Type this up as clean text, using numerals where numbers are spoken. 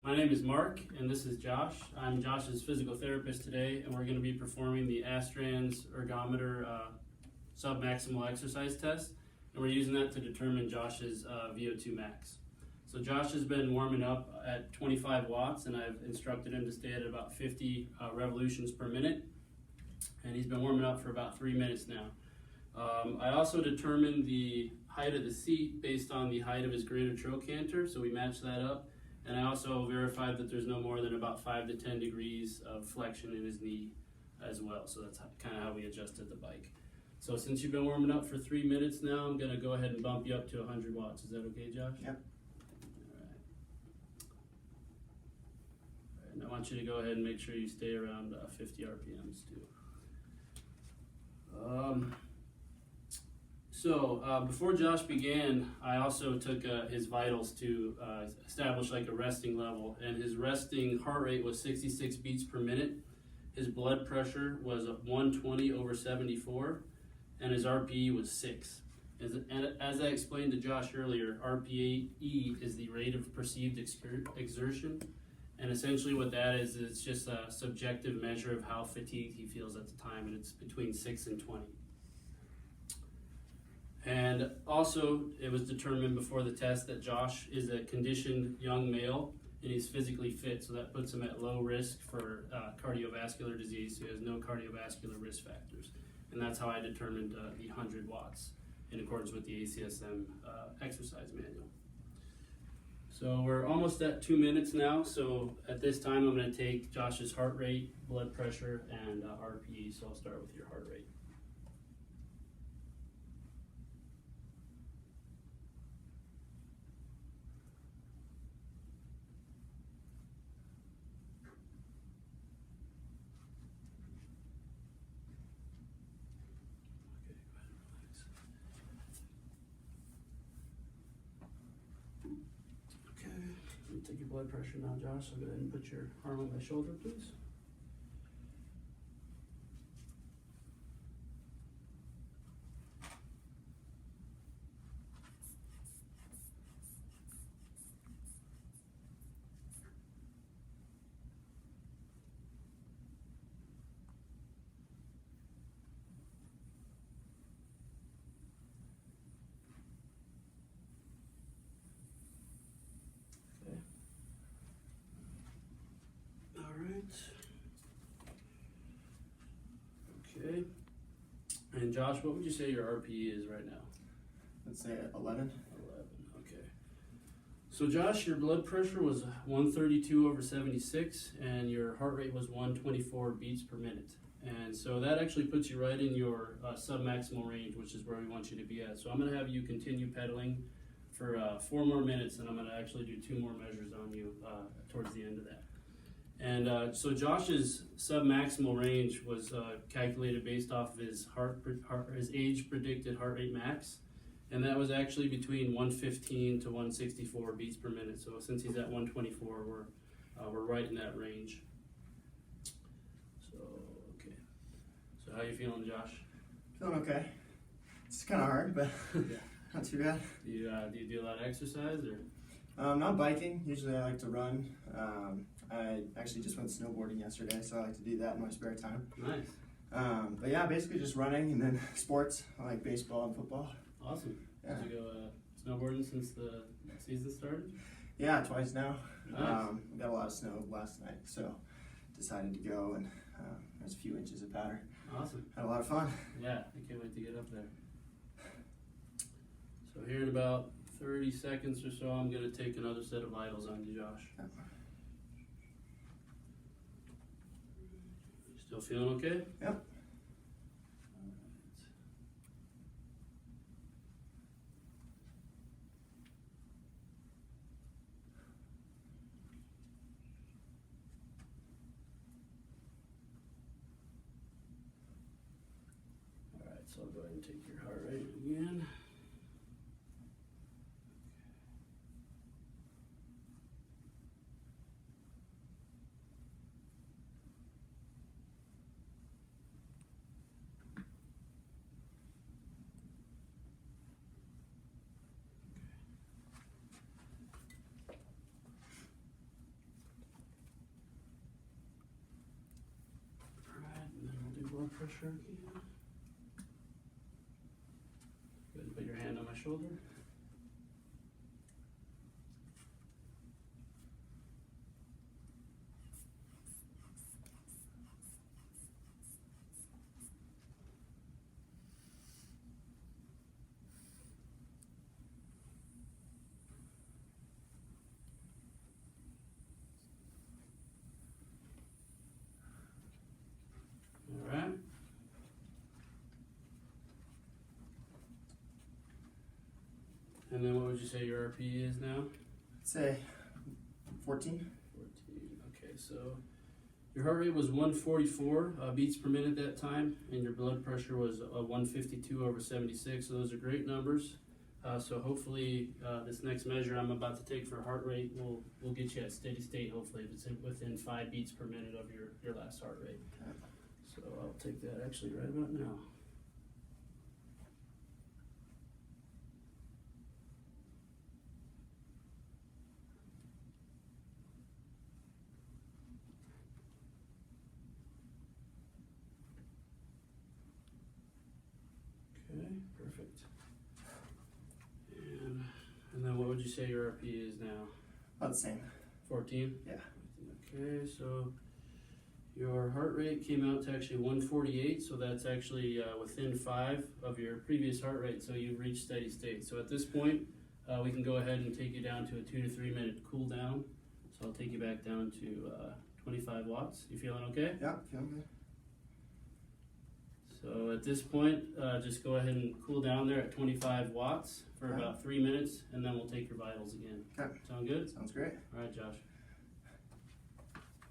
My name is Mark, and this is Josh. I'm Josh's physical therapist today, and we're going to be performing the Astrand's ergometer submaximal exercise test, and we're using that to determine Josh's VO2 max. So Josh has been warming up at 25 watts, and I've instructed him to stay at about 50 revolutions per minute, and he's been warming up for about 3 minutes now. I also determined the height of the seat based on the height of his greater trochanter, so we matched that up. And I also verified that there's no more than about 5 to 10 degrees of flexion in his knee as well. So that's kind of how we adjusted the bike. So since you've been warming up for 3 minutes now, I'm going to go ahead and bump you up to 100 watts. Is that okay, Josh? Yep. All right. And I want you to go ahead and make sure you stay around 50 RPMs too. Before Josh began, I also took his vitals to establish like a resting level, and his resting heart rate was 66 beats per minute. His blood pressure was 120/74, and his RPE was 6. As I explained to Josh earlier, RPE is the rate of perceived exertion, and essentially what that is, it's just a subjective measure of how fatigued he feels at the time, and it's between 6 and 20. And also, it was determined before the test that Josh is a conditioned young male, and he's physically fit, so that puts him at low risk for cardiovascular disease. So he has no cardiovascular risk factors. And that's how I determined the 100 watts in accordance with the ACSM exercise manual. So we're almost at 2 minutes now, so at this time I'm going to take Josh's heart rate, blood pressure, and RPE, so I'll start with your heart rate. Take your blood pressure now, Josh. So go ahead and put your arm on my shoulder, please. Okay. And Josh, what would you say your RPE is right now? Let's say 11. 11, okay. So Josh, your blood pressure was 132/76, and your heart rate was 124 beats per minute. And so that actually puts you right in your submaximal range, which is where we want you to be at. So I'm going to have you continue pedaling for 4 more minutes, and I'm going to actually do 2 more measures on you towards the end of that. And so Josh's submaximal range was calculated based off of his his age predicted heart rate max, and that was actually between 115 to 164 beats per minute. So since he's at 124, we're right in that range. So okay. So how you feeling, Josh? Feeling okay. It's kind of hard, but Yeah. not too bad. Do you do a lot of exercise or? Not biking. Usually I like to run. I actually just went snowboarding yesterday, so I like to do that in my spare time. Nice. But yeah, basically just running, and then sports. I like baseball and football. Awesome. Yeah. Did you go snowboarding since the season started? Yeah, twice now. Nice. We got a lot of snow last night, so decided to go, and there's a few inches of powder. Awesome. Had a lot of fun. Yeah, I can't wait to get up there. So here in about 30 seconds or so, I'm going to take another set of vitals on you, Josh. Yep. Still feeling okay? Yep. All right, so I'll go ahead and take your heart rate again. pressure again. Go ahead and put your hand on my shoulder. Alright. And then what would you say your RP is now? I'd say 14. 14. Okay, so your heart rate was 144 beats per minute that time, and your blood pressure was 152/76. So those are great numbers. So hopefully this next measure I'm about to take for heart rate will get you at steady state. Hopefully, if it's within 5 beats per minute of your last heart rate. Okay. So I'll take that actually right about now. Okay, perfect. And then what would you say your RP is now? About the same. 14? Yeah. Okay, so your heart rate came out to actually 148, so that's actually within 5 of your previous heart rate, so you've reached steady state. So at this point, we can go ahead and take you down to a 2 to 3 minute cool down. So I'll take you back down to 25 watts. You feeling okay? Yeah, feeling good. So at this point, just go ahead and cool down there at 25 watts for Okay. about 3 minutes, and then we'll take your vitals again. Okay. Sound good? Sounds great. All right, Josh.